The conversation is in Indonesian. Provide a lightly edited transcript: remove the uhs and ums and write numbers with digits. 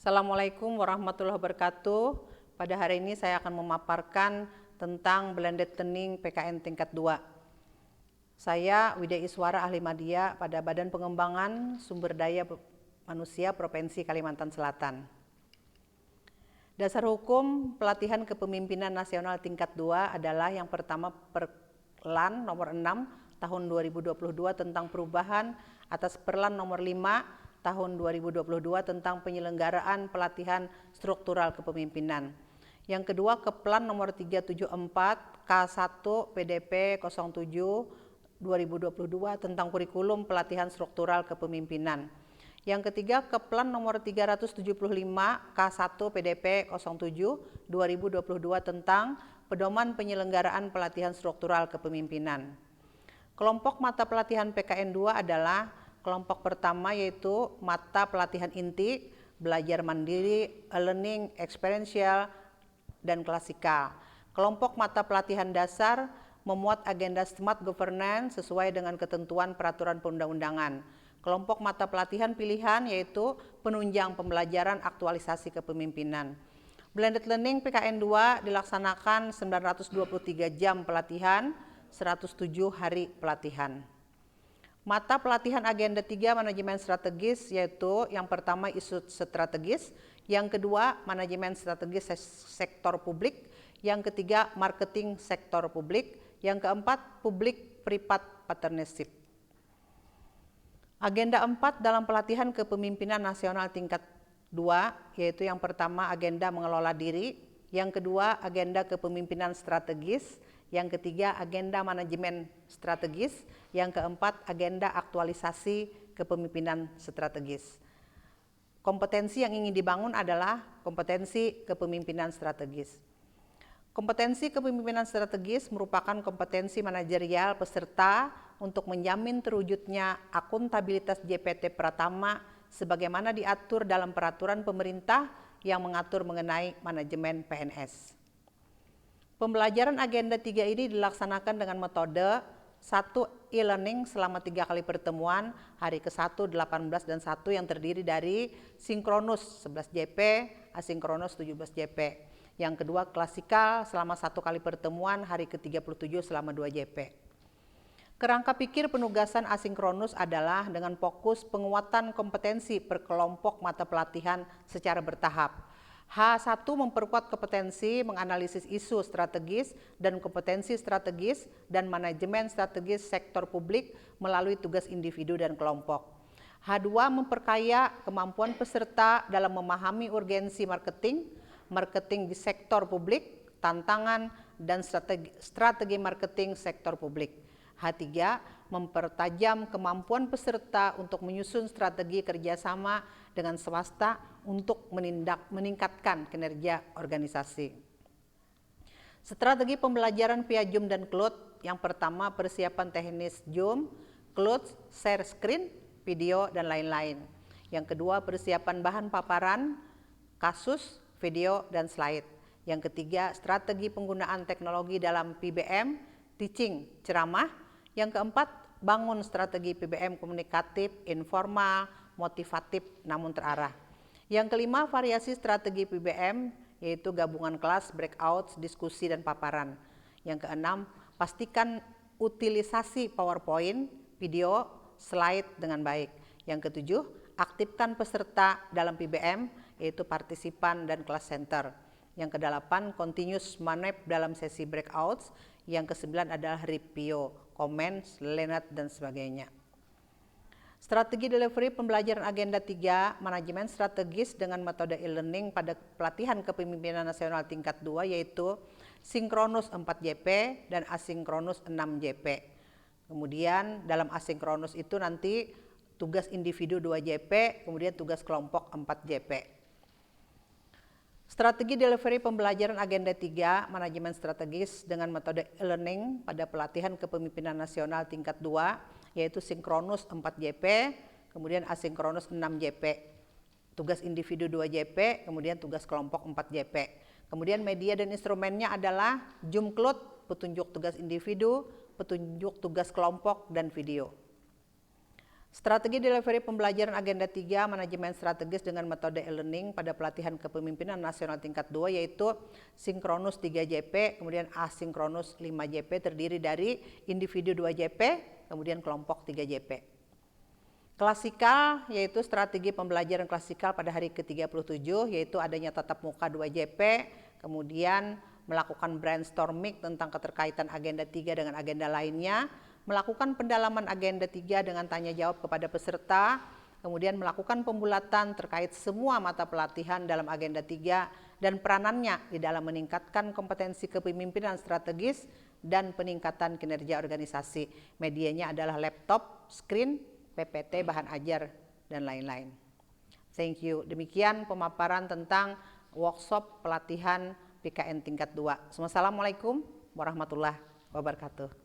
Assalamualaikum warahmatullahi wabarakatuh. Pada hari ini saya akan memaparkan tentang blended learning PKN tingkat 2. Saya Widya Iswara, ahli media pada Badan Pengembangan Sumber Daya Manusia Provinsi Kalimantan Selatan. Dasar hukum pelatihan kepemimpinan nasional tingkat 2 adalah yang pertama Perlan nomor 6 tahun 2022 tentang perubahan atas Perlan nomor 5 tahun 2022 tentang penyelenggaraan pelatihan struktural kepemimpinan. Yang kedua Keplan nomor 374 K1 PDP 07 2022 tentang kurikulum pelatihan struktural kepemimpinan. Yang ketiga Keplan nomor 375 K1 PDP 07 2022 tentang pedoman penyelenggaraan pelatihan struktural kepemimpinan. Kelompok mata pelatihan PKN 2 adalah kelompok pertama yaitu mata pelatihan inti, belajar mandiri, e-learning, experiential, dan klasikal. Kelompok mata pelatihan dasar memuat agenda smart governance sesuai dengan ketentuan peraturan perundang-undangan. Kelompok mata pelatihan pilihan yaitu penunjang pembelajaran aktualisasi kepemimpinan. Blended learning PKN 2 dilaksanakan 923 jam pelatihan, 107 hari pelatihan. Mata pelatihan agenda 3 manajemen strategis yaitu yang pertama isu strategis, yang kedua manajemen strategis sektor publik, yang ketiga marketing sektor publik, yang keempat public private partnership. Agenda 4 dalam pelatihan kepemimpinan nasional tingkat 2 yaitu yang pertama agenda mengelola diri, yang kedua agenda kepemimpinan strategis, yang ketiga agenda manajemen strategis, yang keempat agenda aktualisasi kepemimpinan strategis. Kompetensi yang ingin dibangun adalah kompetensi kepemimpinan strategis. Kompetensi kepemimpinan strategis merupakan kompetensi manajerial peserta untuk menjamin terwujudnya akuntabilitas JPT Pratama sebagaimana diatur dalam peraturan pemerintah yang mengatur mengenai manajemen PNS. Pembelajaran agenda 3 ini dilaksanakan dengan metode 1 e-learning selama 3 kali pertemuan, hari ke-1, 18, dan 1 yang terdiri dari sinkronus 11 JP, asinkronus 17 JP. Yang kedua klasikal selama 1 kali pertemuan, hari ke-37 selama 2 JP. Kerangka pikir penugasan asinkronus adalah dengan fokus penguatan kompetensi per kelompok mata pelatihan secara bertahap. H1 memperkuat kompetensi menganalisis isu strategis dan kompetensi strategis dan manajemen strategis sektor publik melalui tugas individu dan kelompok. H2 memperkaya kemampuan peserta dalam memahami urgensi marketing di sektor publik, tantangan dan strategi marketing sektor publik. H3 mempertajam kemampuan peserta untuk menyusun strategi kerjasama dengan swasta untuk meningkatkan kinerja organisasi. Strategi pembelajaran via Zoom dan Cloud, yang pertama persiapan teknis Zoom, Cloud, share screen, video, dan lain-lain. Yang kedua persiapan bahan paparan, kasus, video, dan slide. Yang ketiga strategi penggunaan teknologi dalam PBM, teaching, ceramah. Yang keempat bangun strategi PBM komunikatif, informal, motivatif, namun terarah. Yang kelima variasi strategi PBM yaitu gabungan kelas, breakout, diskusi, dan paparan. Yang keenam pastikan utilisasi PowerPoint, video, slide dengan baik. Yang ketujuh aktifkan peserta dalam PBM yaitu partisipan dan kelas center. Yang kedelapan continuous manep dalam sesi breakouts. Yang kesembilan adalah review, comments, learned, dan sebagainya. Strategi delivery pembelajaran agenda 3 manajemen strategis dengan metode e-learning pada pelatihan kepemimpinan nasional tingkat 2 yaitu sinkronus 4 JP dan asinkronus 6 JP. Kemudian dalam asinkronus itu nanti tugas individu 2 JP, kemudian tugas kelompok 4 JP. Strategi delivery pembelajaran agenda 3 manajemen strategis dengan metode e-learning pada pelatihan kepemimpinan nasional tingkat 2 yaitu sinkronus 4 JP, kemudian asinkronus 6 JP. Tugas individu 2 JP, kemudian tugas kelompok 4 JP. Kemudian media dan instrumennya adalah Zoom Cloud, petunjuk tugas individu, petunjuk tugas kelompok, dan video. Strategi delivery pembelajaran agenda 3 manajemen strategis dengan metode e-learning pada pelatihan kepemimpinan nasional tingkat 2 yaitu sinkronus 3JP, kemudian asinkronus 5JP terdiri dari individu 2JP, kemudian kelompok 3JP. Klasikal yaitu strategi pembelajaran klasikal pada hari ke-37 yaitu adanya tatap muka 2JP, kemudian melakukan brainstorming tentang keterkaitan agenda 3 dengan agenda lainnya, melakukan pendalaman agenda 3 dengan tanya jawab kepada peserta, kemudian melakukan pembulatan terkait semua mata pelatihan dalam agenda 3 dan peranannya di dalam meningkatkan kompetensi kepemimpinan strategis dan peningkatan kinerja organisasi. Medianya adalah laptop, screen, PPT, bahan ajar, dan lain-lain. Thank you. Demikian pemaparan tentang workshop pelatihan PKN tingkat 2. Wassalamualaikum warahmatullahi wabarakatuh.